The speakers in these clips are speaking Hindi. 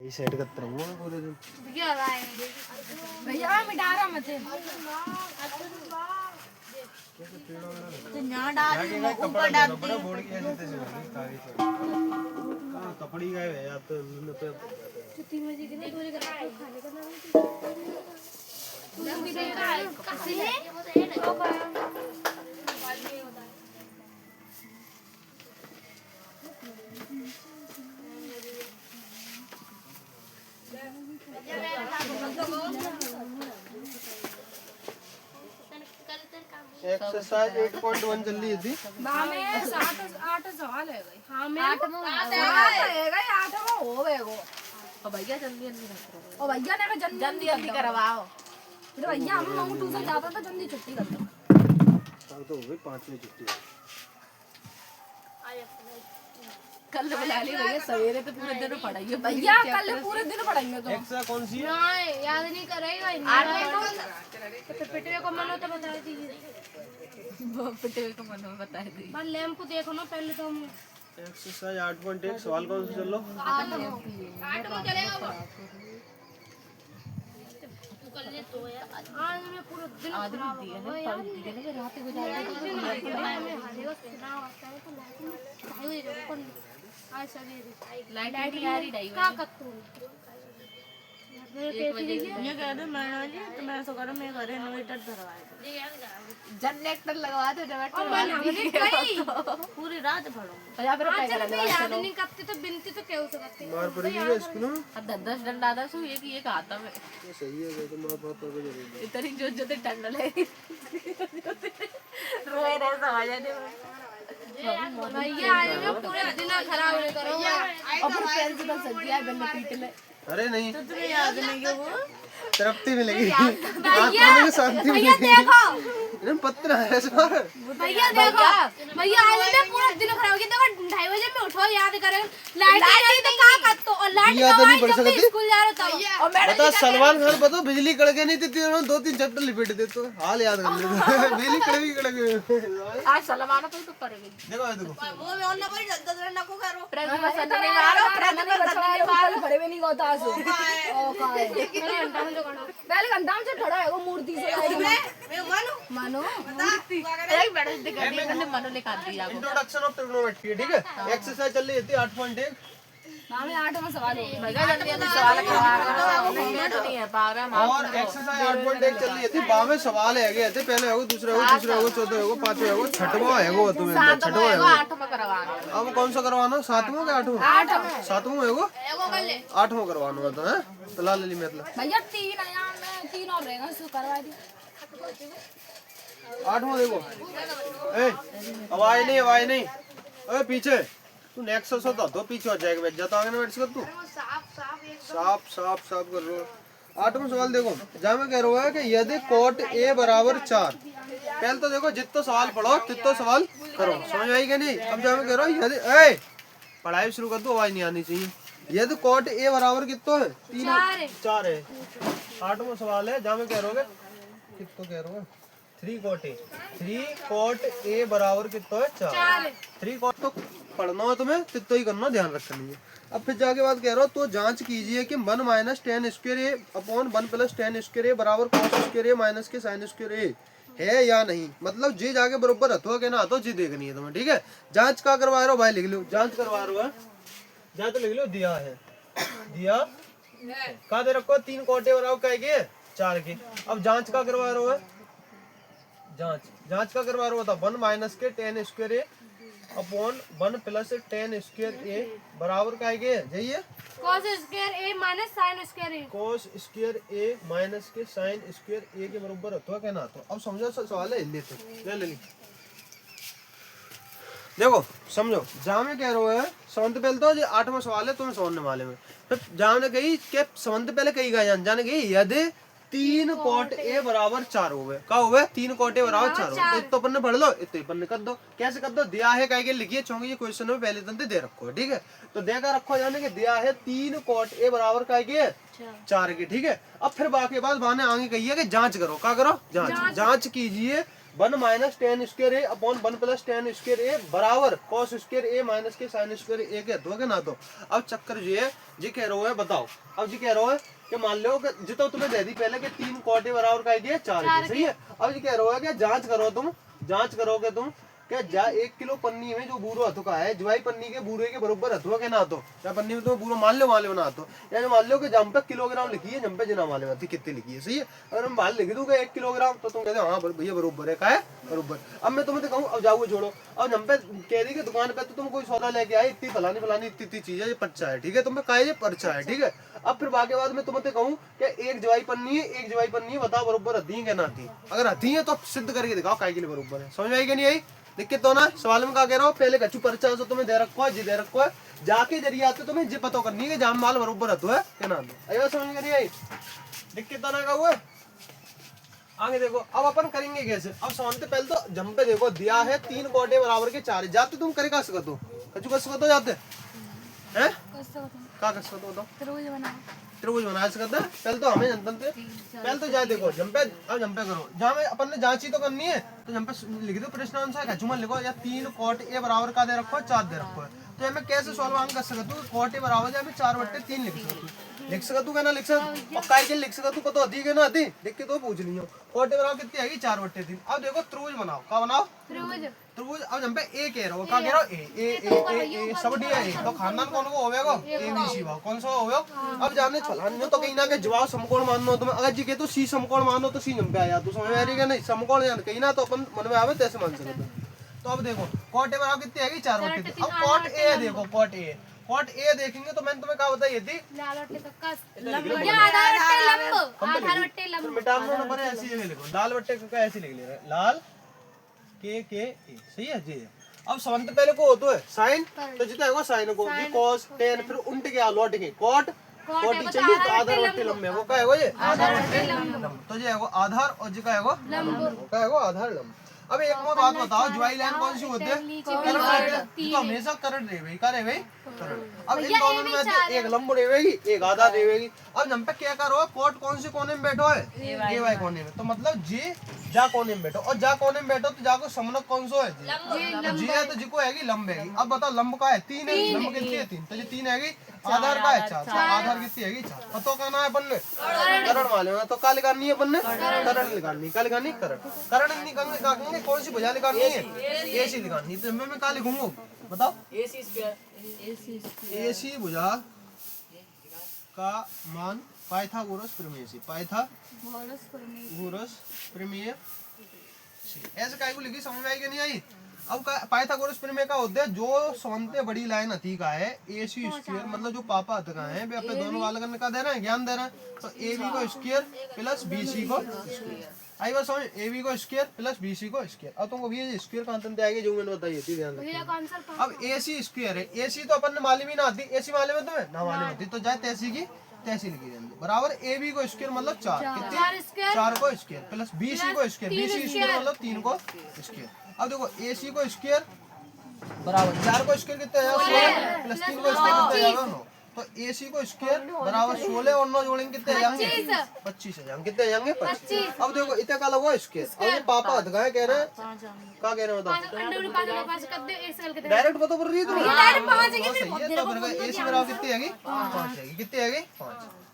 ये सेट करता रहूंगा मैं पूरे दिन। भैया मिटा रहा मत तो यहाँ डाल ऊपर डाल दे बोर्ड की ऐसे तैसे कहां कपड़ी का है या तो पे छुट्टी में जी के ना दूरी करा के खाने का नाम जल्दी से एक्सरसाइज 8.1 चल रही थी। बामे 8 सवाल है भाई। हां मैं 8 में है गई 8 में हो गएगो। और भैया जल्दी जल्दी करो। और भैया ने जल्दी जल्दी करवाओ। फिर भैया हम ट्यूशन जाता था जल्दी छुट्टी कर दो। अब तो हो गई 5 बजे छुट्टी। कल बुला ली भैया सवेरे तो पूरे दिन पढ़ाइए भैया कल पूरे दिन पढ़ाएंगे तो एक्स्ट्रा कौन सी है? नहीं याद नहीं करेगा 8 में तो पिटवे को मन हो तो बता दीजिए। पिटे को मन में बता दी। बस लैंप को देखो ना पहले तो हम एक्सरसाइज 8.1 सवाल कौन सा चल लो? 8 में चलेगा वो। तो यार आज मैं पूरा दिन आदमी दिए ना पढ़ दिए ना रात को लाइट आ रही डाई क्या करते 1 बजे ये कह दे मैंने जी तो मैं सो करो मैं घरे इन्वर्टर धरवाए जनरेटर लगवा दो जनरेटर पूरी रात पढ़ो 50 रुपए याद नहीं करते तो बिनती तो क्या हो सकती है। मार पड़ेगी क्या स्कूल में? अब 10 डंडा था सो एक आता में ये सही है तो मार पापा को जरूर। इतनी जो डंडा ले रोए रे समझ नहीं भैया आज मैं पूरे दिन खराब नहीं करूंगा। और फिर प्रिंसिपल सर जी आए बंदे पीट ले अरे नहीं तो तुम्हें याद नहीं है वो तरफ्ती मिलेगी। भैया आत्मा में शांति भैया मिलेगी। देखो इन्हें पत्र है इस बार। भैया देखो भैया आज मैं पूरा दिन खराब हो गया। देखो 2:30 बजे में उठो याद करें लाइट नहीं तो क्या करते हो और लाइट भैया तो नहीं पढ़ जब सकते। स्कूल जा रहा था और मैडम बता सलमान खान बता बिजली कड़के नहीं थी 2-3 चैप्टर लिपेट दे तो हाल याद कर ले। बिजली कड़की कड़के आज सलमान तो पड़ेगी देखो देखो वो मैं ऑन ना पड़ी 10 घंटा को करो प्रिंसिपल सर ने मारो प्रिंसिपल सर ने मारो खड़े भी नहीं होता आज ओ का है पहले घंटा में से खड़ा है वो मूर्ति से मैं मानो एक मैडम से कर दी मैंने मनो लिखा दिया इंट्रोडक्शन ऑफ ट्रिग्नोमेट्री ठीक है। एक्सरसाइज चल रही थी 8.1। हमें 8 में सवाल हो गया। भैया जल्दी जल्दी सवाल करवा मिनट नहीं है पा रहा और एक्सरसाइज 8.1 चल रही थी। 22 सवाल है गए थे। पहले होगा दूसरा होगा तीसरा होगा चौथा होगा पांचवा होगा छठवां है तुम्हें छठवां है 8 में करवाना अब कौन सा करवाना 7वां क्या 8वां 7वां है 8वां करवाना होता है तो ला ले मतलब भैया 3 है यार मैं 3 और रहेगा सो करवा दी 8वां देखो ए आवाज नहीं ओए पीछे तू नेक्सस होता तो पीछे हो जाएगा बैठ जाता आगे ना बैठ कर तू साफ कर रो 8वां सवाल देखो जहाँ मैं कह रहा हूँ कि यदि कोट a बराबर 4 पहले तो देखो जितना सवाल पढ़ो तितना सवाल करो समझ आई क्या नहीं। अब जहाँ मैं कह रहा हूँ यदि ए पढ़ाई शुरू कर दो आवाज नहीं आनी चाहिए। यदि कोट a बराबर कितना है 4 है 8वां सवाल है जहाँ मैं कह रहा हूँ कितना कह रहा हूँ 3 कोट a बराबर कितना है 4 3 कोट तो पढ़ना हो तुम्हें तो ही करना ध्यान रखनी है। अब फिर जाके बात कह रहा हूँ तो जांच कीजिए कि 1 माइनस 10 स्क्वायर ए अपॉन 1 प्लस 10 स्क्वायर ए बराबर कॉस स्क्वायर ए माइनस के साइन स्क्वायर ए है या नहीं। मतलब जी जाके बरोबर हथुआ के ना हथो जी देखनी है तुम्हें ठीक है। जांच का करवा रहे हो भाई लिख लो जांच करवा रहे हो जांच तो लिख लो दिया है दिया कहा दे रखो 3 कोटे बराबर क्या 4 के। अब जांच का करवा रहे हो जांच का करवा रहा था 1 माइनस के 10 स्क्वायर ए अपॉन 1 प्लस 10 स्क्वायर ए बराबर का है जाइए cos square a minus sin square a cos square a minus के sin स्क्वायर a के बराबर होता है कहना। तो अब समझो सवाल है लेते ले देखो समझो जहाँ में कह रहा है संबंध पहले तो 8वां सवाल है तुम्हें समझने वाले में फिर जहाँ ने कही के संबंध पहले कही गया जाने गई यदि 3 कोट a बराबर 4 हो गए क्या हो गए 3 कोट a बराबर 4 हो गए। तो पन्ने पढ़ लो इतने पन्ने कर दो कैसे कर दो दिया है कह के लिखिए चौंगे ये क्वेश्चन में पहले तंत्र दे रखो ठीक है। तो देकर रखो जाने के दिया है 3 कोट a बराबर कह के 4 के ठीक है। अब फिर बाकी बात बाने आगे कही है कि जांच करो क्या करो जांच कीजिए 1 माइनस टेन स्क्वायर ए अपॉन 1 प्लस टेन स्क्वायर ए बराबर कॉस स्क्वायर ए माइनस के साइन स्क्वायर ए के दो के ना तो। अब चक्कर ये है जी कह रहे हो है बताओ, अब जी कह रहे हो है कि मान लो कि जितना तुम्हें दे दी पहले के 3 कॉट ए बराबर का है 4 सही है। अब जी कह रहे हो कि जांच करो तुम, जांच करोगे तुम क्या जा 1 किलो पन्नी में जो बूरो हथुका है जवाई पन्नी के बूरे के बराबर हथुआ के ना तो या पन्नी में तो बूरो मान लो ना तो या मान लो कि जम पे किलोग्राम लिखी है जम पे जना माले में कितनी लिखी है सही है। अगर हम मान लिख दूंगा 1 किलोग्राम तो तुम कहते हाँ भैया बराबर है का है बराबर। अब मैं तुम्हें कहूँ अब जाओ छोड़ो, अब जम पे कह दी कि दुकान पे तो तुम कोई सौदा लेके आए इतनी फलानी फलानी इतनी चीज है ये पर्चा है ठीक है, तुम्हें कहा ये पर्चा है ठीक है। अब फिर बाकी बाद में तुम्हें कहूँ कि एक जवाई पन्नी है एक जवाई पन्नी है बताओ बराबर हती है ना थी, अगर हती है तो सिद्ध करके दिखाओ काय के लिए बराबर है। समझ आएगी नहीं आई दिक्कत तो ना सवाल में क्या कह रहा हूँ पहले कच्चू पर्चा तो तुम्हें दे रखो है जी दे रखो है जाके जरिए आते तुम्हें जी पता करनी है कि जाम माल बराबर हतो है क्या ना अयो समझ में नहीं आई दिक्कत तो ना का हुआ आगे देखो। अब अपन करेंगे कैसे, अब समझते पहले तो जम पे देखो दिया है 3 कोटे बराबर के 4 जाते तुम करे का सकते हो कच्चू कर सकते हो जाते हैं क्या कर सकते हो बताओ त्रिभुज बना सकते हैं। पहले तो हमें जनतन थे पहले तो जाए देखो जंपे अब जंपे करो जहाँ में अपन ने जांची तो करनी है तो जंपे लिख दो प्रश्न अनुसार कचुमन लिखो या 3 कोट ए बराबर का दे रखो है 4 दे रखो है तो हमें कैसे सॉल्व कर सकते हो कोट ए बराबर हमें 4/3 लिख सकते हो क्या ना लिख सकते और काय के लिख सकते हो पता होती है ना आती लिख के तो पूछ लियो कोट ए बराबर कितनी आएगी 4/3। अब देखो त्रिभुज बनाओ क्या बनाओ त्रिभुज। अब जंपे ए कह रहा हो क्या कह रहा हो ए सब डी है तो खानदान कौन को होवेगा ए बी सी भाव कौन सा होवेगा। अब जाने चलाने तो कहीं ना के जवाब समकोण मानना तुम अगर जी के तो सी समकोण मानो तो सी जंपे आया तो समझ में आ रही है नहीं समकोण जान कहीं ना तो अपन मन में आवे तैसे मान सकते। तो अब देखो कोट ए बराबर कितनी आएगी 4/3। अब कोट ए देखो कोट ए देखेंगे तो मैंने तुम्हें क्या बताई थी मिटाना नंबर ऐसे ही लिखो लाल बट्टे का ऐसे लिख ले लाल के ए सही है जी। अब समझते पहले को होता है साइन तो जितना है वो साइन को जी cos tan फिर उल्ट के लौट के cot कोटी चलिए तो आधार बट्टे लंबे वो क्या है वो ये आधार बट्टे लंब तो जी है वो आधार और जी का है वो लंब क्या है वो आधार लंब। अब एक और बात बताओ ज्वाई लाइन कौन सी होती है करंट तो हमेशा करंट रहेगी क्या रहेगी करंट। अब इन दोनों में एक लंब रहेगी एक आधार रहेगी। अब जब पे क्या करो कोट कौन से कोने में बैठो है ए वाई कोने में तो मतलब जी जा कोने में बैठो और जा कोने में बैठो तो जा को समनक कौन सा है जी है तो जी को हैगी लंब हैगी। अब बताओ लंब का है 3 है लंब कितनी है 3 तो जी 3 हैगी आधार का है 4 आधार कितनी हैगी 4 तो कहना है अपन ने करंट वाले में तो क्या लिखानी है अपन ने करंट लिखानी क्या लिखानी करंट निकालने कौन सी भुजा लिखानी है एसी लिखानी तो मैं क्या लिखूंगा बताओ एसी भुजा का मान पाइथागोरस प्रमेय पाइथागोरस प्रमेय ऐसे काय को लिखी समझ में आई कि नहीं आई। अब पाइथागोरस प्रमेय का होता है जो समझते बड़ी लाइन अति का है ए सी स्क्वायर मतलब जो पापा अत का है वे अपने दोनों वाले करने का दे रहे हैं ज्ञान दे रहे हैं तो ए बी को स्क्वायर प्लस बी सी को स्क्वायर आई बात समझ ए बी को स्क्वायर प्लस बी सी को स्क्वायर। अब तुमको भी स्क्वायर का अंतर आएगी जो मैंने बताई थी ध्यान रखना। अब ए सी स्क्वायर है ए सी तो अपन ने मालूम ही ना आती ए सी मालूम है तुम्हें ना मालूम होती तो जाए तैसी की तैसी लिखी जाएगी बराबर ए बी को स्क्वायर मतलब 4 कितने 4 को स्क्वायर प्लस बी सी को स्क्वायर बी सी स्क्वायर मतलब 3 को स्क्वायर। अब देखो ए सी को स्क्वायर बराबर 4 को स्क्वायर कितने आएगा 16 प्लस 3 को स्क्वायर कितने आएगा 9 तो ए सी को स्क्वायर बराबर 16 और 9 जोड़ेंगे कितने आ जाएंगे 25 आ जाएंगे कितने आ जाएंगे 25। अब देखो इतना का लगा स्क्वायर और ये पापा हद का है कह रहे हैं क्या कह रहे हैं बताओ डायरेक्ट बता बोल रही है तुम सही है तो फिर ए सी बराबर कितनी आएगी 5 आएगी कितनी आएगी 5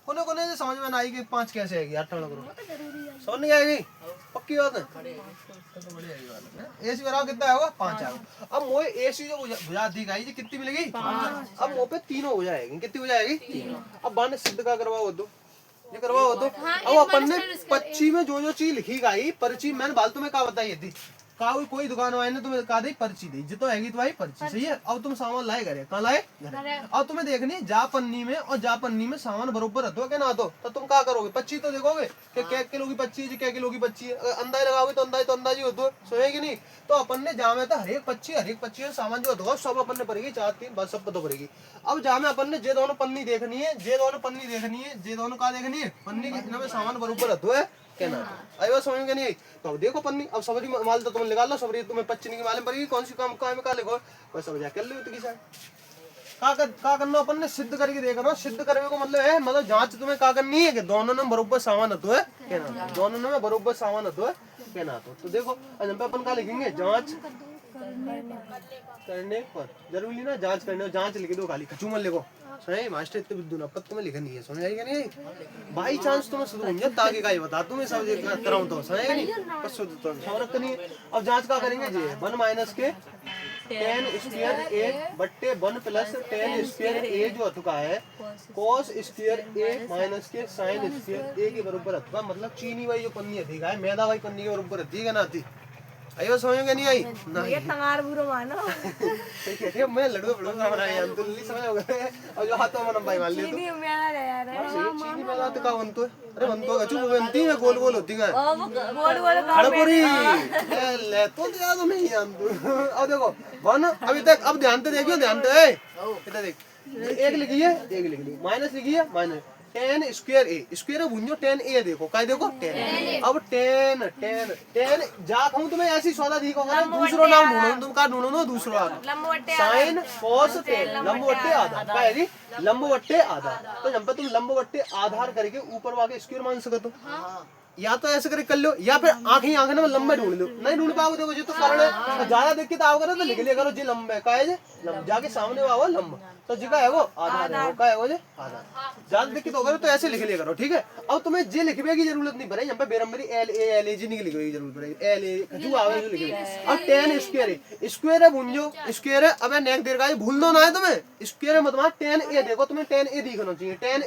कोने कोने से समझ में ना आएगी 5 कैसे आएगी 8 करो समझ नहीं आएगी पक्की बात है तो बढ़िया आएगी बात है। ए सी बराबर कितना आएगा 5 आएगा। अब मोए ए सी जो बुझा दी गई कितनी मिलेगी 5 अब मोए पे 3 हो जाएगी कितनी हो जाएगी 3। अब बाने सिद्ध का करवाओ दो ये करवाओ दो। अब अपन ने 25 में जो चीज लिखी गई पर्ची मैंने बाल तुम्हें क्या बताई थी कोई दुकान वाले ने तुम्हें कहा दी पर्ची दी जितो हैगी तुम्हारी पर्ची सही है। अब तुम सामान लाए घरे कहाँ लाए अब तुम्हें देखनी जा पन्नी में और जा पन्नी में सामान बरोबर हतो क्या ना तो तुम क्या करोगे 25 तो देखोगे कि क्या किलो की 25 क्या किलो की 25 अंदाज लगाओगे तो अंदाज ही होता सोएगी नहीं तो अपन ने जा में तो हर एक 25 सामान जो होगा सब अपन ने पड़ेगी 4-3 बस सब तो पड़ेगी। अब जा में अपन ने जे दोनों पन्नी देखनी है जे दोनों का देखनी है पन्नी में सामान बरोबर हतो है कहना आई बात समझ में नहीं आई। तो अब देखो पन्नी अब सबरी माल तो तुम निकाल लो सबरी तुम्हें 25 की मालूम पड़ेगी कौन सी काम में क्या लिखो बस सब जा कर लो तो क्या करना अपन ने सिद्ध करके देखना सिद्ध करने को मतलब है मतलब जांच तुम्हें क्या करनी है कि दोनों में बरोबर सामान हतो है कहना दोनों में बरोबर सामान हतो है पेन आता तो देखो अब यहाँ पे अपन क्या लिखेंगे, जांच करने पर, जरूरी ना जांच करने, जांच लिख दो खाली, खचू मत लिखो। सही मास्टर इतने बुद्धू ना, तुम्हें लिखा नहीं है, समझ आएगा नहीं? बाई चांस तुम्हें शुरू होंगे ताकि का ही बता तुम्हें सब कराऊं तो समझ नहीं, बस तो समझ नहीं। अब जांच का करेंगे जी, 1 माइनस के tan स्क्वायर a बट्टे 1 प्लस tan स्क्वायर a जो अथुका है cos स्क्वायर a माइनस के sin स्क्वायर a के बराबर अथुका, मतलब चीनी वाली जो पन्नी अधिक है मैदा वाली पन्नी के बराबर अधिक है ना आती। आई बात समझ में नहीं आई ना? ये तंगार बुरो मानो। ठीक है मैं लड़को बड़ो ना बनाया हम तो नहीं समझ हो गए। और जो हाथों में भाई मान लिया तो चीनी मेरा ले यार चीनी मैदा तो का बनतो है, अरे बनतो है चुप बनती है गोल गोल होती है गोल गोल खड़पुरी ले तो याद नहीं जानतो। अब देखो 1 अभी तक, अब ध्यान से देखियो, ध्यान से इधर देख, एक लिखी है, एक लिख ली, माइनस लिखी है, minus tan square a square भूंजो tan a देखो काय देखो tan, अब tan जा कहूं तुम्हें ऐसी सौदा दी होगा, दूसरा नाम ढूंढो तुम, का ढूंढो ना दूसरा sin cos tan लंबवट्टे आधा का है जी, लंबवट्टे आधा। तो जब पे तुम लंबवट्टे आधार करके ऊपर वाके स्क्वायर मान सकते हो, या तो ऐसे करके कर लो, या फिर आंखें आंखें में लंबे ढूंढ लो, नहीं ढूंढ पाओगे देखो जो तो कारण है, ज्यादा देख के तो आओगे ना तो लिख लिया करो जी लंबे का है, जाके सामने आओ लंबा तो जी का है वो आधार है, वो का है वो जे आधार, ज्यादा देख के तो होगा तो ऐसे लिख लिया करो, ठीक है। अब तुम्हें जे लिखने की जरूरत नहीं पड़ेगी, यहाँ पे बेरम्बरी LA जी नहीं लिखने की जरूरत पड़ेगी, LA जो आवे जो लिखे। अब tan स्क्वायर है भूंजो स्क्वायर है, अब नेक देर का भूल दो ना है तुम्हें, स्क्वायर है मतलब tan a देखो, तुम्हें tan a दिखना चाहिए, tan a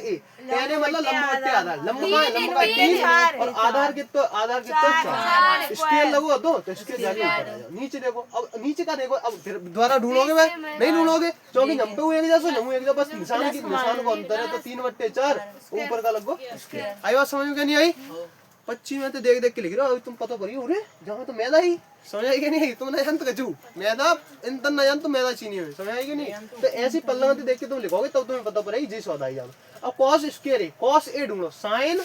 मतलब लंबवट्टे आधार, लंबा है लंबा 3 और आधार कितना 4 स्क्वायर लगो तो स्क्वायर जाके ऊपर आ जाओ, नीचे देखो, अब नीचे का देखो, अब फिर दोबारा ढूंढोगे मैं नहीं ढूंढोगे क्योंकि नंबे हुए जैसे नमू एक बस निशान को अंतर है, तो 3/4 ऊपर का लगो स्क्वायर। आई बात समझ में नहीं आई? 25 में तो देख देख के लिख रहे हो, अभी तुम पता पड़ी उरे जहाँ तो मैदा ही समझ आएगी नहीं, तुम ना जानते कचू मैदा इन तन ना जान तो मैदा चीनी है, समझ आएगी नहीं? तो ऐसी पल्ला में देख के तुम लिखोगे तब तुम्हें पता पड़ेगी जी सौदा ही जाओ। अब cos स्क्वायर है, cos a ढूंढो, sin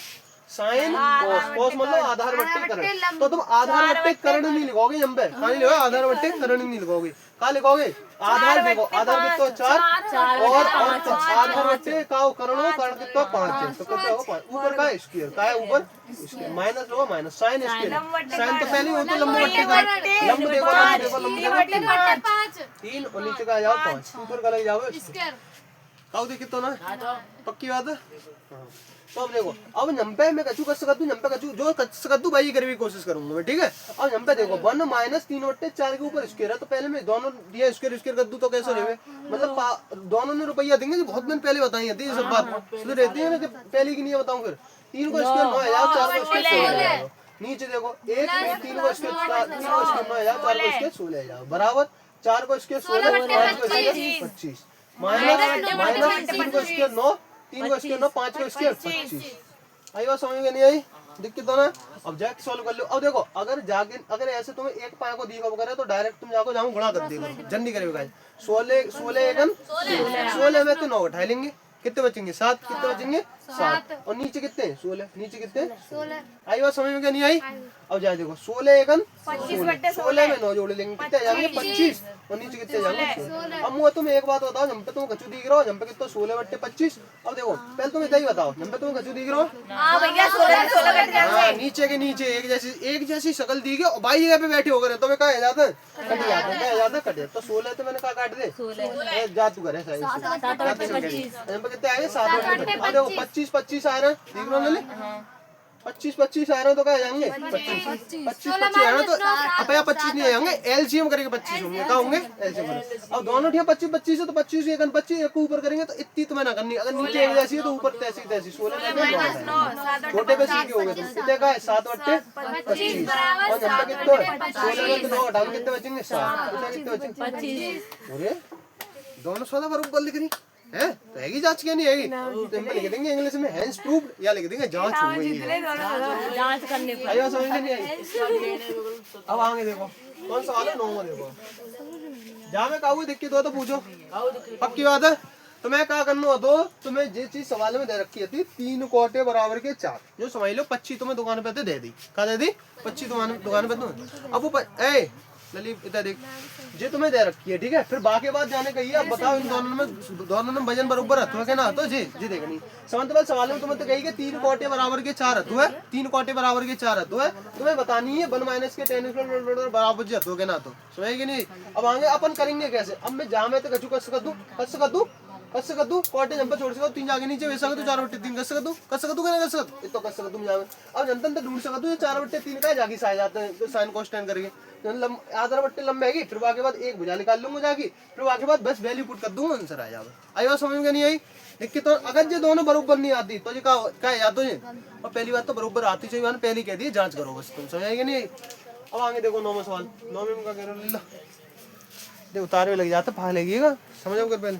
cos मतलब आधार बट्टे करण, तो तुम आधार बट्टे करण नहीं लिखोगे, यहाँ पे कहाँ लिखोगे आधार बट्टे करण नहीं लिखोगे, कहाँ लिखोगे आधार देखो, आधार कितना 4 और आधार बट्टे का करण हो, करण कितना 5 है, तो कितना होगा 5, ऊपर का स्क्वायर का है, ऊपर स्क्वायर माइनस होगा माइनस sin स्क्वायर, sin तो पहले हो तो लंबवट्टे का लंब देखो लंब देखो 3 और नीचे का जाओ 5, ऊपर का लग जाओ स्क्वायर, काऊ दे कितना ना पक्की बात है। तो अब देखो, अब नंबे में कचू कर सकता हूँ, नंबे कचू जो कर सकता हूँ भाई करने की कोशिश करूंगा मैं, ठीक है। अब नंबे देखो 1 माइनस 3/4 के ऊपर स्क्वायर है, तो पहले मैं दोनों दिया स्क्वायर स्क्वायर कर दूं तो कैसे रहे, मतलब दोनों ने रुपया देंगे, बहुत दिन पहले बताई थी ये सब बात सुधर रहती है ना, कि पहले की नहीं बताऊं, फिर 3 को स्क्वायर 9,000 4 को स्क्वायर 16,000, नीचे देखो 1 में 3 को स्क्वायर 9,000 4 को स्क्वायर 16,000 बराबर 4 को स्क्वायर 16 5 को स्क्वायर 25 माइनस 3 को स्क्वायर 9 3 को स्क्वायर 9 5 को स्क्वायर 25। आई बात समझ में नहीं आई? दिक्कत हो ना? अब जाके सॉल्व कर लो। अब देखो अगर ऐसे तुम्हें एक पाए को दिया करे तो डायरेक्ट तुम जाको जाऊं गुणा कर देगा, जन नहीं करेगा। 16 में तो 9 उठा लेंगे, कितने बचेंगे 7, कितने बचेंगे 7 और नीचे कितने 16, नीचे कितने 16। आई बात समझ में क्या नहीं आई? अब जाए देखो 16 में 9 जोड़ लेंगे, कितने जाएंगे 25 और नीचे कितने जाएंगे। अब मुझे तुम्हें एक बात बताओ, जब पे तुम कचू दिख रहा हो, जब पे कितना 16/25। अब देखो पहले तुम इतना ही बताओ, जब पे तुम कचू दिख रहा हो नीचे के नीचे एक जैसी शक्ल दी गई और बाई जगह पे बैठे हो गए, तुम्हें कहा जाता है कट जाता। तो 16 तो मैंने कहा काट दे जा तू करे कितने आए 7। अब देखो 25 आ रहे हैं, देख रहे हो 25 आ रहे हैं तो क्या जाएंगे 25 आ रहे हैं, तो अब 25 नहीं आएंगे, एलसीएम करेंगे 25 होंगे, क्या होंगे एलसीएम। अब दोनों ठीक 25 है तो 25 एक 25 एक को ऊपर करेंगे तो इतनी तुम्हें ना करनी, अगर नीचे एक जैसी है तो ऊपर तैसी 16 छोटे पे सीखे होंगे, तो कितने का है 7/25 और जब तक कितने 16 में तो 9 हटाओ कितने बचेंगे 7, कितने बचेंगे 25। अरे दोनों सौदा बराबर लिख रही है, तो हैगी जांच क्या नहीं हैगी, तो हम लिख देंगे इंग्लिश में हेंस प्रूव्ड या लिख देंगे जांच हो गई है, जांच करने पर आया समझ में नहीं आई। अब आगे देखो कौन सा वाला 9 में देखो जहाँ में काऊ दिक्कत हो तो पूछो, पक्की बात है। तो मैं क्या करना हो तो तुम्हें जो चीज सवाल में दे रखी थी 3 कोटे बराबर के 4, जो समझ लो 25 तुम्हें दुकान पे दे दी, क्या दे दी 25 दुकान पे तुम। अब वो लली इधर देख, ये तुम्हें दे रखी है, ठीक है। फिर बाकी बात जाने कही है, अब बताओ इन दोनों में वजन बराबर रहता है क्या ना, तो जी देखनी समझ। तो सवाल में तुम्हें तो कही कि 3 कोटे बराबर के 4 हत्थों है, 3 कोटे बराबर के 4 हत्थों है, तुम्हें बतानी है 1 माइनस के 10 बराबर जी हत्थों के ना, तो समझेगी नहीं। अब आगे अपन करेंगे कैसे, अब मैं जहाँ मैं तो कचू कस कर दूं कोटे जंपर छोड़ सकता 3 आगे नीचे वैसा कर दूं 4/3 कस कर दूं क्या कस कर तो कस कर दूं जावे। अब जनतन तो ढूंढ सकता हूं 4/3 का जाके साइज आते हैं, तो साइन कोस टेन करके आधा बट्टे लंबे आएगी, फिर बाकी बाद एक भुजा निकाल लूंगा जाके, फिर बाकी बाद बस वैल्यू पुट कर दूंगा, आंसर आ जाएगा। आई बात समझ में नहीं आई? देखिए तो अगर ये दोनों बराबर नहीं आती तो ये क्या याद हो जाए, और पहली बात तो बराबर आती चाहिए, मैंने पहले कह दी, जांच करो बस, तुम समझ आएगी नहीं। अब आगे देखो 9वां सवाल, 9 में का कह रहा उतारे में लग जाता फाड़ लेगिएगा, समझो कर पहले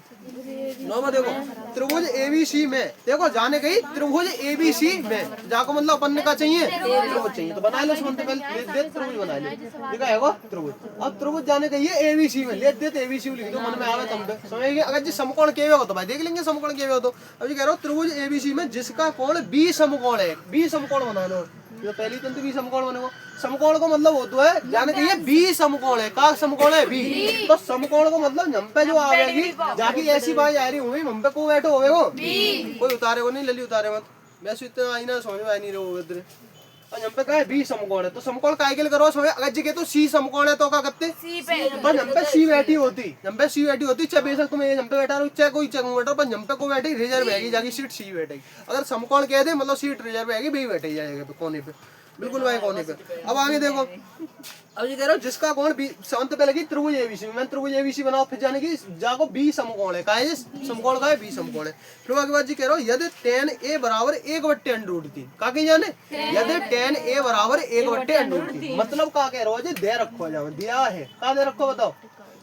9वां देखो, त्रिभुज एबीसी में देखो जाने गई, त्रिभुज एबीसी में जाको मतलब अपन ने क्या चाहिए, त्रिभुज चाहिए, तो बना लो सुनते पहले त्रिभुज बना लो, ठीक है त्रिभुज। अब त्रिभुज जाने गई है एबीसी में, ले दे एबीसी लिख दो, मन में आवे तुम पे समझेंगे। अगर जी समकोण केवे हो तो भाई देख लेंगे समकोण केवे हो, तो अब ये कह रहा हूँ त्रिभुज एबीसी में जिसका कोण बी समकोण है, बी समकोण बना लो, तो पहली तंत्र बी समकोण बनेगा। समकोण को मतलब होता है जाने के ये बी समकोण है, का समकोण है बी, तो समकोण को मतलब हम पे जो आवेगी जाके ऐसी बात आ रही हुई हम पे को बैठो होवे वो कोई उतारे को नहीं, लली उतारे मत, वैसे इतना आई ना समझ में आ नहीं रहो इधर। और हम पे का है बी समकोण है, तो समकोण काय के लिए करो समझ। अगर जी के तो सी समकोण है तो क्या करते पर हम पे सी बैठी होती, हम पे सी बैठी होती, चाहे बेशक तुम हम पे बैठा रहो चाहे कोई चंग बैठो, पर हम पे को बैठी रिजर्व आएगी जाके सीट सी बैठेगी। अगर समकोण कह दे मतलब सीट रिजर्व आएगी, बी बैठे जाएगा कोने पे, बिल्कुल भाई कोने पे। अब आगे देखो, अब ये कह रहा हूँ जिसका कोण बी शांत पे लगी त्रिभुज एबीसी, मैं त्रिभुज एबीसी बनाओ, फिर जाने की जाको बी समकोण है, का है समकोण का है बी समकोण है। फिर आगे बात जी कह रहा हूँ यदि tan a बराबर 1/√3 का कही जाने, यदि tan a बराबर 1/√3 मतलब का कह रहा हो जी दे रखो जाओ, दिया है का दे रखो बताओ,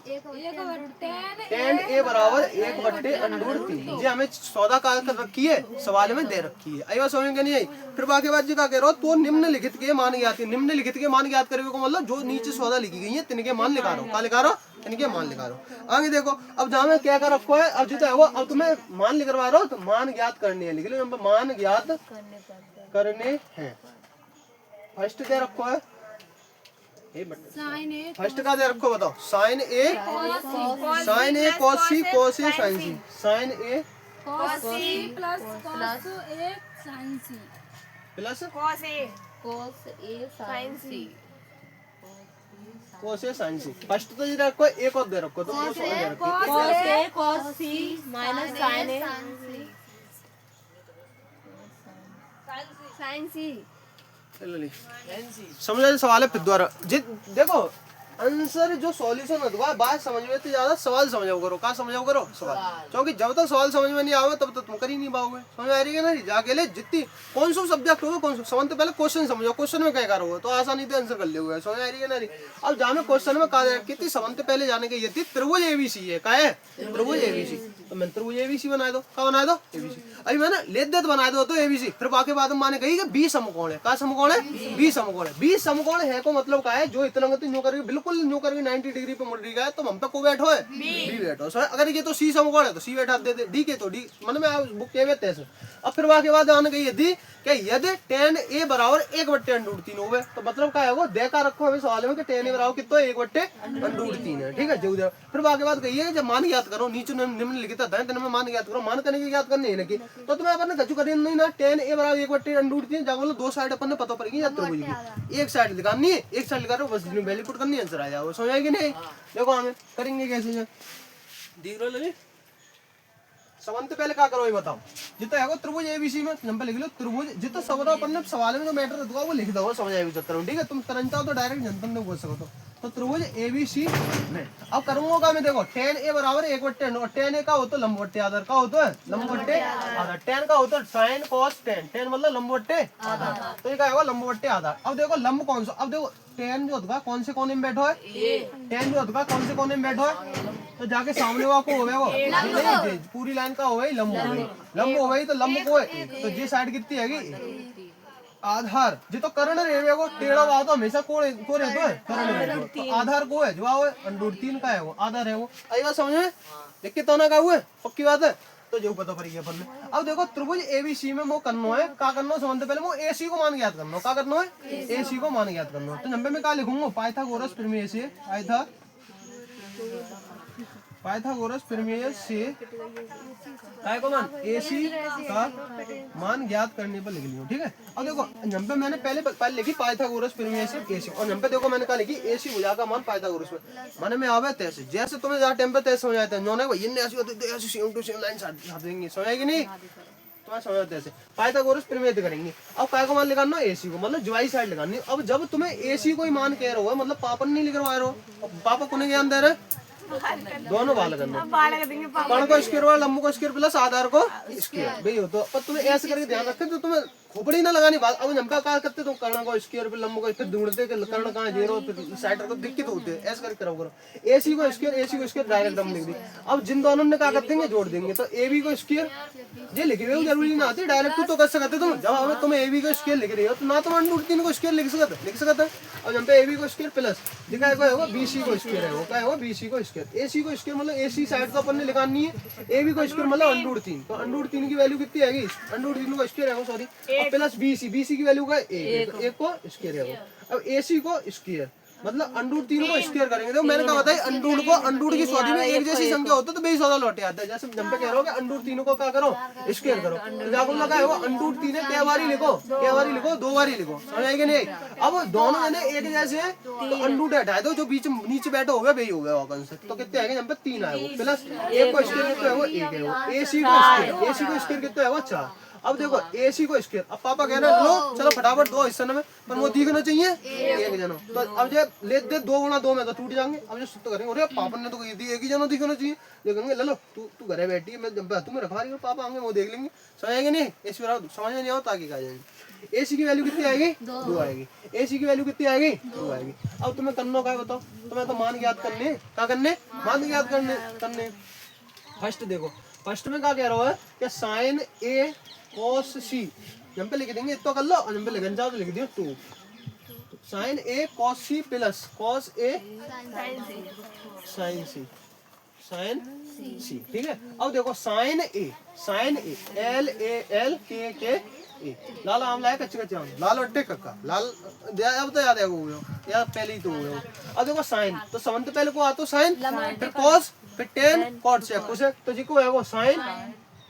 tan a बराबर 1/√3 जी हमें सौदा का कर रखी है, सवाल में दे रखी है। आई बात समझ में नहीं आई? फिर बाकी बात जी का कह रहा हो तो निम्नलिखित के मान ज्ञात, निम्नलिखित के मान ज्ञात करने को मतलब जो नीचे सौदा लिखी गई है तिनके मान लिखा रहा हो, का लिखा रहा हो इनके मान लिखा रहा हो। आगे देखो, अब जहाँ में क्या कर रखो है, अब जो है वो अब तुम्हें मान लिखवा रहा हो तो मान ज्ञात करने है, लिख लो मान ज्ञात करने हैं। फर्स्ट दे रखो है फर्स्ट का दे रखो बताओ, sine A cos C cos A sine C, sine A cos C plus cos A sin C plus cos A sin C, cos A sin C। First तो ये रखो, एक और दे रखो तो cos A दे रखो, cos A cos C minus sin A sin C। समझ सवाल है फिर दोबारा देखो आंसर जो सॉल्यूशन होगा बात समझ में तो ज्यादा सवाल समझाओ करो, का समझाओ करो सवाल, क्योंकि जब तक सवाल समझ में नहीं आवे तब तक तुम कर ही नहीं पाओगे। समझ आ रही है ना? जाके ले जितनी कौन सा सब्जेक्ट होगा कौन सा समझ तो पहले क्वेश्चन समझो, क्वेश्चन में क्या करोगे तो आसानी से आंसर कर लोगे। समझ आ रही है ना? अब जहाँ में क्वेश्चन में कहा कितनी समझ तो पहले जाने के ये थी त्रिभुज एबीसी है, का है त्रिभुज एबीसी, तो मैं त्रिभुज एबीसी बना दो, का बना दो एबीसी, अभी मैंने ले दे बना दो तो एबीसी। फिर बाकी बाद माने कही कि बी समकोण है, का समकोण है बी समकोण है, बी समकोण है को मतलब का है जो इतना न्यू करके बिल्कुल न्यू करके 90 डिग्री पे मुड़ रही है, तो हम पे को बैठो है बी बैठो। अगर ये तो सी समकोण है तो सी बैठा दे, डी के तो डी मन में बुक के वे तैसे। अब फिर बाकी बाद आने गई यदि कि यदि tan a बराबर 1/√3 होवे तो मतलब क्या है वो देखा रखो हमें सवाल में कि tan a बराबर कितना 1/√3 है, ठीक है जो। फिर बाकी बात कही है कि जब मान ज्ञात करो नीचे निम्नलिखित है तेने में मान ज्ञात करो, मान करने की ज्ञात करनी है ना कि तो तुम्हें अपन ने कछु करी नहीं ना, tan a बराबर 1/√3 जाकर बोलो दो साइड अपन ने पता पड़ेगी या त्रिभुज की एक साइड लिखानी है, एक साइड लिखा रहे बस वैल्यू पुट करनी आंसर आ जाएगा। समझ आएगी नहीं? देखो हमें करेंगे कैसे देख लो लगे सवाल तो पहले क्या करो ये बताओ, जितना है वो त्रिभुज एबीसी में नंबर लिख लो त्रिभुज जितना सब अपन ने सवाल में जो मैटर होगा वो लिख दो, समझ आएगी चक्कर, ठीक है। तुम करना चाहो तो डायरेक्ट जनतन में पूछ सको तो त्रिभुज एबीसी में अब करूंगा का मैं देखो tan a बराबर 1/tan और tan a का होता है लंबवट्टे आधार, का होता है लंबवट्टे आधार, tan का होता है sin cos tan, tan मतलब लंबवट्टे आधार, तो ये क्या होगा लंबवट्टे आधार। अब देखो लंब कौन सा, अब देखो tan जो होगा कौन से कोने में बैठो है, tan जो होगा कौन से कोने में बैठो है, तो जाके सामने वाला को होवे वो पूरी लाइन का होवे लंब होवे, लंब होवे तो लंब को है तो जी साइड कितनी हैगी आधार जी तो कर्ण रेवे को टेढ़ा हुआ तो हमेशा को रहता है कर्ण रेवे, तो आधार को है जो है √3 का है वो आधार है वो। आई बात समझ में? देखिए तो ना का हुआ पक्की बात है। तो जो पता पड़ गया अपन ने। अब देखो त्रिभुज एबीसी में वो करना है का करना सबसे पहले वो एसी को मान ज्ञात करना का करना है एसी को मान ज्ञात करना। तो नंबर में क्या लिखूंगा पाइथागोरस प्रमेय से पाइथागोरस प्रमेय से काय को मान एसी का मान ज्ञात करने पर लिख लियो। ठीक है। अब देखो नंबर मैंने पहले लिखी पाइथागोरस प्रमेय से एसी और नंबर देखो मैंने कहा लिखी एसी भुजा का मान पाइथागोरस में माने में आवे तैसे जैसे तुम्हें जहाँ टेम्पर तैसे हो जाते हैं जो नहीं ये ऐसी होती है ऐसी सेम टू सेम लाइन साथ देंगे समझेगी नहीं तुम्हें समझ ऐसे पाइथागोरस प्रमेय करेंगे। अब काय को मान लगाना एसी को मतलब ज्वाई साइड लगानी। अब जब तुम्हें एसी को ही मान कह रहे हो मतलब पापा नहीं लिख रहा हो पापा को नहीं ज्ञान दे रहे दोनों बाल करना कर्ण को स्क्वायर वाला लंबू को स्क्वायर प्लस आधार को स्क्वायर भाई हो। तो पर तुम्हें ऐसे करके ध्यान रखे तो तुम्हें खोपड़ी ना लगानी बात। अब हम क्या करते तुम कर्ण को स्क्वायर पे लंबू को फिर ढूंढते कि कर्ण कहाँ दे रहे हो फिर साइड को दिक्कत होती है ऐसे करके करो एसी को स्क्वायर डायरेक्ट हम लिख दी। अब जिन दोनों ने क्या कर देंगे जोड़ देंगे तो ए बी को स्क्वायर ये लिख रहे हो जरूरी ना आती डायरेक्ट तो कर सकते तुम जब हमें तुम ए बी को स्क्वायर लिख रही हो तो ना तुम √3 को स्क्वायर लिख सकते। अब जब पे ए बी को स्क्वायर प्लस दिखाए को है बीसी को स्क्वायर है वो क्या है बीसी को स्क्वायर एसी को स्क्वायर मतलब एसी साइड को अपन ने लिखानी है ए बी को स्क्वायर मतलब √3 तो √3 की वैल्यू कितनी आएगी √3 को स्क्वायर है सॉरी प्लस बीसी की वैल्यू का एक को स्क्वायर है वो। अब एसी को स्क्वायर मतलब √3 को स्क्वायर करेंगे तो मैंने कहा बताया अंडूड की स्वादी में एक जैसी संख्या होता है तो बेस वाला लौटे आता है। जैसे जब पे कह रहे हो कि √3 को क्या करो स्क्वायर करो तो जाकर लगा है वो √3 है क्या बारी लिखो 2 बारी लिखो समझ आएगी नहीं। अब दोनों मैंने एक जैसे है तो अंडूड हटाए दो जो बीच नीचे बैठे हो गया वही हो गया ऑकन से तो कितने आएंगे जब पे 3 आए वो प्लस एक को स्क्वायर कितना है वो 1 है वो एसी को स्क्वायर कितना है वो 4। अब देखो एसी को स्क्वायर अब पापा कह रहे हैं लो चलो फटाफट 2 हिस्से में पर वो दिखना चाहिए एक जनो तो अब जब ले दे 2 गुणा 2 में तो टूट जाएंगे। अब जो सुत्त करेंगे अरे पापा ने तो एक ही जनो दिखना चाहिए देखेंगे ले लो तू घरे बैठी मैं जब तुम्हें रखवा रही हूँ पापा आएंगे वो देख लेंगे समझेंगे नहीं एसी समझ में नहीं आओ ताकि क्या जाएंगे। एसी की वैल्यू कितनी आएगी 2 आएगी एसी की वैल्यू कितनी आएगी 2 आएगी। अब तुम्हें करना क्या बताओ तुम्हें तो मान ज्ञात करने क्या करने मान ज्ञात करने फर्स्ट देखो फर्स्ट में क्या कह रहा है कि साइन ए cos c यहाँ पे लिख देंगे इतना कर लो और यहाँ पे लिखना चाहो तो लिख दियो 2 sine A cos c plus cos a sine c ठीक है। अब देखो sine A L K A लाल आम लाया कच्चे आम लाल अट्टे कक्का लाल अब तो याद है वो यार पहले ही तो हुए। अब देखो साइन तो समझते पहले को आता साइन फिर cos फिर tan cot sec cosec तो जी को है वो साइन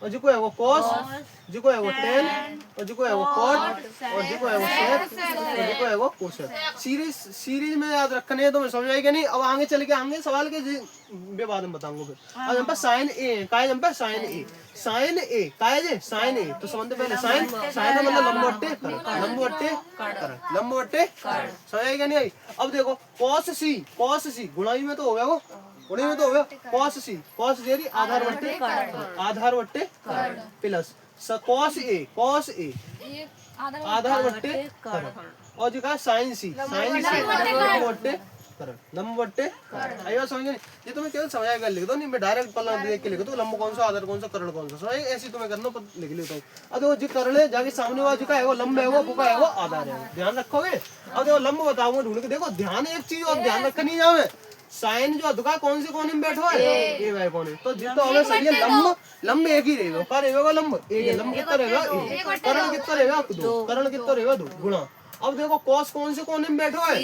और जी को है वो cos जी को है वो tan और जी को है वो cot और जी को है वो sec और जी को है वो cosec। सीरीज में याद रखने तो मैं समझ आएगा नहीं। अब आगे चल के आगे सवाल के बाद में बताऊंगा फिर। अब यहाँ पर साइन ए का है यहाँ पर साइन ए का है साइन ए तो समझते पहले साइन मतलब लंबवट्टे समझ आएगा नहीं आई। अब देखो cos c गुणाई में तो हो गया वो cos c आधार वट्टे प्लस cos a आधार वट्टे और जो कहा साइन सी लंबवट्टे आइए समझ नहीं ये तुम्हें केवल समझाया कर लिख दो नहीं मैं डायरेक्ट पल्ला देख के लिख दो लंब कौन सा आधार कौन सा कर्ण कौन सा समझ ऐसी तुम्हें करना लिख लेता हूँ। अब देखो जो कर्ण है जाके सामने वाला जो का है वो लंब है वो बुका है वो आधार है ध्यान रखोगे। अब देखो लंब बताऊंगा ढूंढ के देखो ध्यान एक चीज और ध्यान रखा नहीं जावे साइन जो दुका कौन से कोने में बैठो है ए वाई कोने तो जितना होगा सही है लंब एक ही रहेगा पर रहेगा लंब एक है लंब कितना रहेगा कर्ण कितना रहेगा 2 कर्ण कितना रहेगा 2 गुणा। अब देखो cos कौन से कोने में बैठो है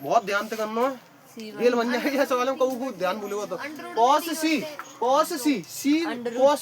बहुत ध्यान से करना है रेल बन जाएगा सवाल में कबू ध्यान भूलेगा तो cos c cos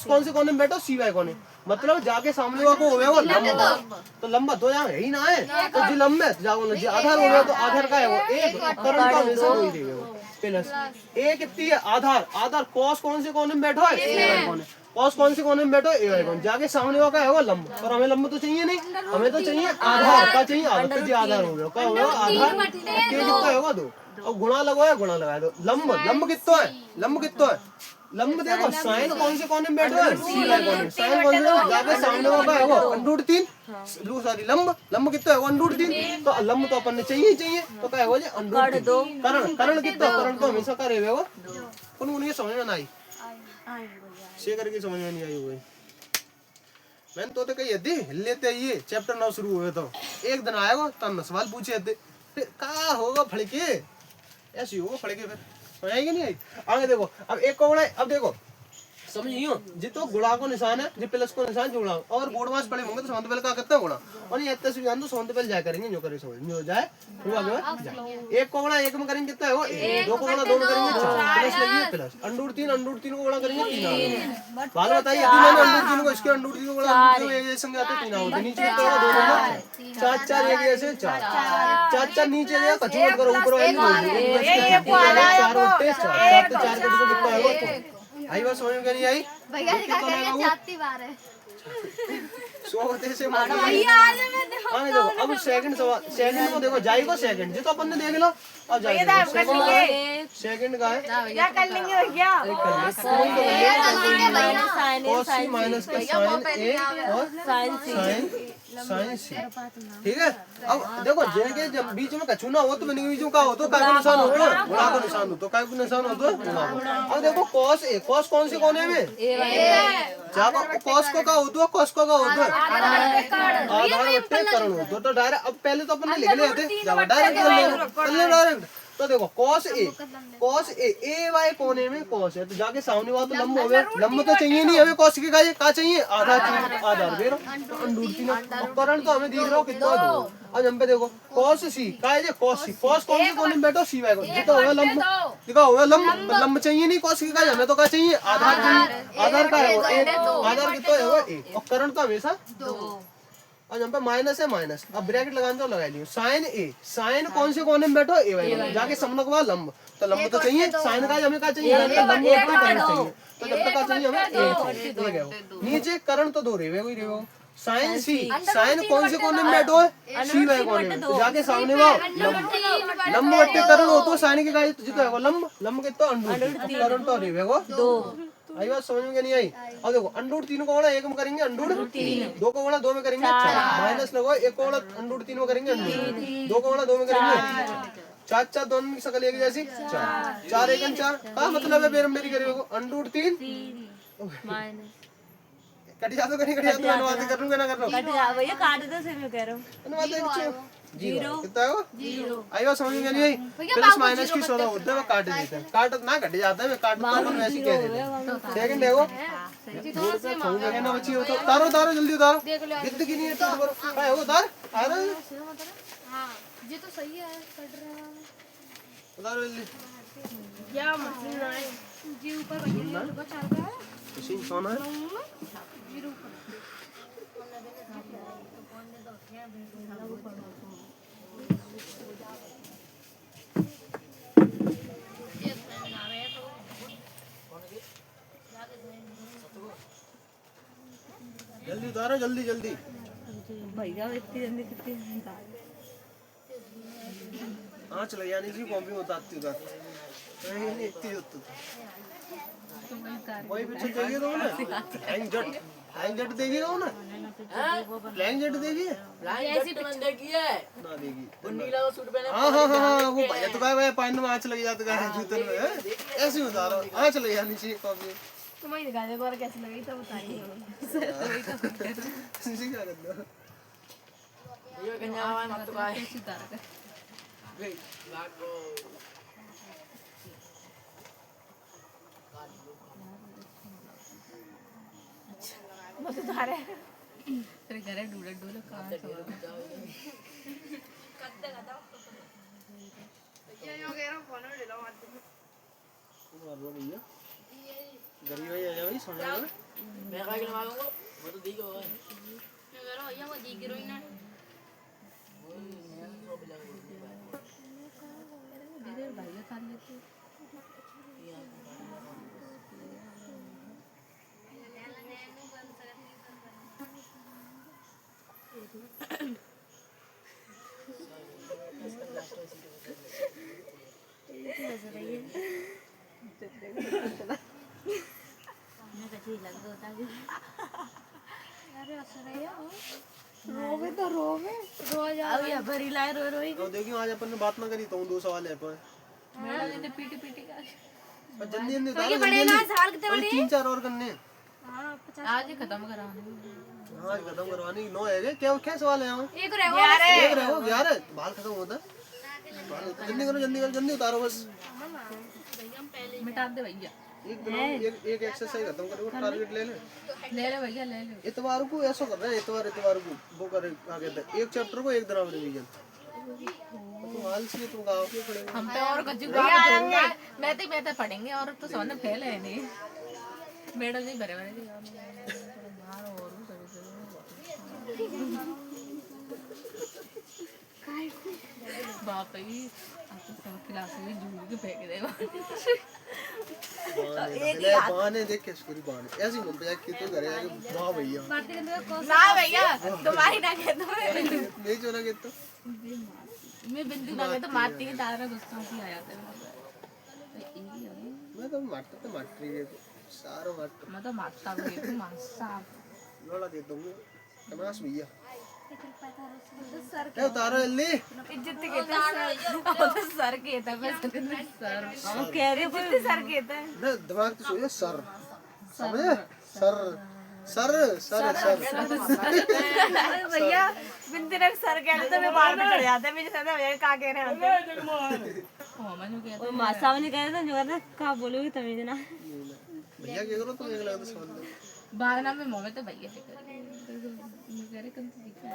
कौन से कोने में बैठो cy कोने मतलब जाके सामने वाला को हो गया वो लंब तो लंबा तो यहाँ है ही ना है तो जी लंब है जाओ जी आधार हो गया तो आधार का है वो एक कर्ण का हमेशा वही रहेगा वो प्लस ए कितनी है आधार cos कौन से कोने में बैठो है ए कोने cos कौन से कोने में बैठो ए वाई कोने जाके सामने वाला है वो लंब पर हमें लंब तो चाहिए नहीं हमें तो चाहिए आधार का चाहिए आधार जी आधार हो गया क्या हो गया आधार के कितना होगा 2 और गुणा लगाया दो लंब कितना है लंब देखो साइन कौन से कोने में बैठो है सी वाई कोने साइन कौन से जाके सामने वाला है वो √3 सॉरी लंब कितना है 1√3 तो लंब तो अपन ने चाहिए तो क्या हो जाए √2 कर्ण कितना कर्ण तो हमेशा का रहेगा वो उन्हें समझ में ना आई से करके समझ में नहीं आई हुई मैंने तो कही दी लेते ये चैप्टर 9 शुरू हुए तो एक दिन आएगा तब सवाल पूछे थे फिर क्या होगा फड़के ऐसी होगा फड़के फिर समझ आएगी नहीं आई। आगे देखो अब एक को अब देखो समझियो जितो गुणा को निशान है जो प्लस को निशान जुड़ा और बोर्ड मास पड़े होंगे तो समझ पहले का करते गुणा और ये इतने से जान दो समझ पहले जाए करेंगे जो करे समझ जो जाए वो आगे जाए। एक को गुणा एक में करेंगे कितना है वो एक, दो को गुणा दो में करेंगे 4 प्लस लगी प्लस अंडूर तीन को गुणा करेंगे 3 बात बताइए यदि मैंने अंडूर 3 को इसके अंडूर 3 को गुणा क्यों एक जैसे आते 3 होते नीचे तो 2 2 4 4 एक जैसे 4 4 नीचे गया कछु मत करो ऊपर वाली 4 उठे 4 तो 4 का कितना है वो आई बात समझ में नहीं आई भैया क्या करेंगे जाती बार है सोते से मारो भैया आज मैं देखो हाँ देखो अब सेकंड सवाल सेकंड को देखो जाएगा सेकंड जो तो अपन ने देख लो अब जाएगा सेकंड का है क्या कर लेंगे भैया cos c माइनस का sin a और sin c ठीक है। अब देखो जैसे जब बीच में कछु ना हो तो मैंने बीच में का हो तो काय को निशान हो तो गुणा को निशान हो तो काय को निशान हो तो गुणा को। अब देखो cos a cos कौन से कोने में जब cos को का हो तो cos को का हो तो आधार बट्टे करण हो तो डायरेक्ट अब पहले तो अपन ने लिख लिया थे जब डायरेक्ट कर ले डायरेक्ट तो देखो cos a ay कोने में cos है तो जाके सामने वाला तो लंब हो गया लंब तो चाहिए नहीं हमें cos का चाहिए आधार चाहिए आधार दे रहा अंडूर 3 करण तो हमें दिख रहा हो कितना 2। अब हम पे देखो cos c का है ये cos c cos कौन से कोने में बैठो c y को जितना होगा लंब दिखा होगा लंब चाहिए नहीं cos का हमें तो क्या चाहिए आधार चाहिए आधार का है वो आधार कितना है वो 1 और करण तो हमेशा 2 और यहाँ पे माइनस है माइनस अब ब्रैकेट लगाने तो लगा लियो साइन ए साइन कौन से कोने में बैठो ए वाई जाके समझ को लंब तो लंब तो चाहिए साइन का हमें क्या चाहिए लंब का करंट चाहिए तो जब तक का चाहिए हमें ए नीचे करंट तो 2 रेवे कोई रेवे साइन सी साइन कौन से कोने में बैठो है सी वाई कोने में तो जाके सामने वो लंब बट्टे करंट हो तो साइन के का जितना है लंब लंब कितना अंडूर करंट तो रेवे को 2 आई बात समझ में नहीं आई। अब देखो अंडूर 3 को गुणा 1 में करेंगे अंडूर 3 2 को गुणा 2 में करेंगे 4 माइनस लगो 1 को गुणा अंडूर 3 में करेंगे अंडूर 2 को गुणा 2 में करेंगे 4 4 दोनों की शकल एक जैसी 4 4 1 4 का मतलब है बेरम मेरी करेंगे अंडूर 3 माइनस कट जा तो कहीं कट जा तो अनुवाद कर लूंगा ना कर लो कट जा भैया काट दो से मैं कह रहा हूं अनुवाद जीरो कितना है वो 0 आई बात समझ में नहीं आई प्लस माइनस की सोना होता है वो काट देते हैं काट ना कट जाता है मैं काटता हूं वैसे ही कह देते हैं सेकंड है वो दूर से मांगेगा ना बच्ची हो तो उतारो उतारो जल्दी उतारो गिद्ध की नहीं है तो करो है वो उतार आ रहा है हां ये तो सही है कट रहा उतारो जल्दी क्या मशीन है जी ऊपर भैया को 4 का है मशीन सोना है जल्दी उतारो जल्दी जल्दी भैया इतनी जल्दी कितनी हाँ चलो यानी जी कॉपी उतारती उधर नहीं इतनी होती वही पीछे चाहिए तो ना फ्लाइंग जेट देगी ना फ्लाइंग जेट देगी ऐसी तो मैंने देखी है ना देगी वो नीला वो सूट पहने हाँ वो भैया तो भाई पानी में आँच लग जाता है जूते में ऐसे उतारो आँच लग जानी चाहिए कॉपी तुम ही दिखा दे और कैसी लगी तो बताइए क्या कर दो ये कन्या आवाज मत तो काय गई लागो बस उतारे तेरे घरे ढूंढ ढूंढ कहां से कत्ते गाता ये वगैरह फोन ले लो मत मारो भैया गरीब है जा भाई समझ में मैं काय के मांगूंगा वो तो दी को मैं कह रहा भैया वो दी गिरोइन है मेरे भैया खा लेते अरे असर है यार रोवे तो रोवे रोज अब ये भरी लाए रो रोई तो देखियो आज अपन ने बात ना करी तो 2 सवाल है पर मैंने पीटी पीटी का जल्दी जल्दी तो ये बड़े ना सवाल कितने बड़े 3-4 और करने हां 50 आज ही खत्म कराने हाँ खत्म करवानी 9 है क्या क्या सवाल है यहाँ एक रह गया एक रहो 11 बाल खत्म होता है जल्दी करो जल्दी उतारो बस मिटा दे भैया एक दिन एक एक्सरसाइज खत्म करो, टारगेट ले ले भैया ले ले। इतवार को ऐसा कर रहे हैं, इतवार को वो करे आगे तक एक चैप्टर को एक दिन में रिवीजन। तुम आलसी तुम गाँव के पढ़ेंगे हम पे और कच्ची आएंगे मैं तो पढ़ेंगे और तो सोने फेल है नहीं मेडल नहीं भरे भरे बाप रे तो सब क्लास में झूठ के फेंक देगा बहाने देख के स्कूल बहाने ऐसे घूम पे कि तो करे वाह भैया ना भैया तुम्हारी ना कह दो नहीं जो ना तो मैं बिंदु ना कह तो मारती है तारा दोस्तों की आ जाते हैं मैं तो मारती है सारो मारता मैं तो मारता हूँ तू मारता लोला दे दूंगा तमाश भैया ए उतारो जल्दी इज्जत के तो सर के था मैं सर हम कह रहे हो सर के था ना दिमाग तो सोचे सर समझे सर भैया बिंदु ने सर कह तो मैं बाल में चढ़ जाते मुझे समझ भैया का कह रहे हैं ओ मैंने कहता मासा ने कह रहा जो कहता का बोलोगे तमीज ना भैया क्या करो तुम एक लगा तो समझ लो बाद में मोह में तो भैया से कर मैं कह रहे कम से दिखा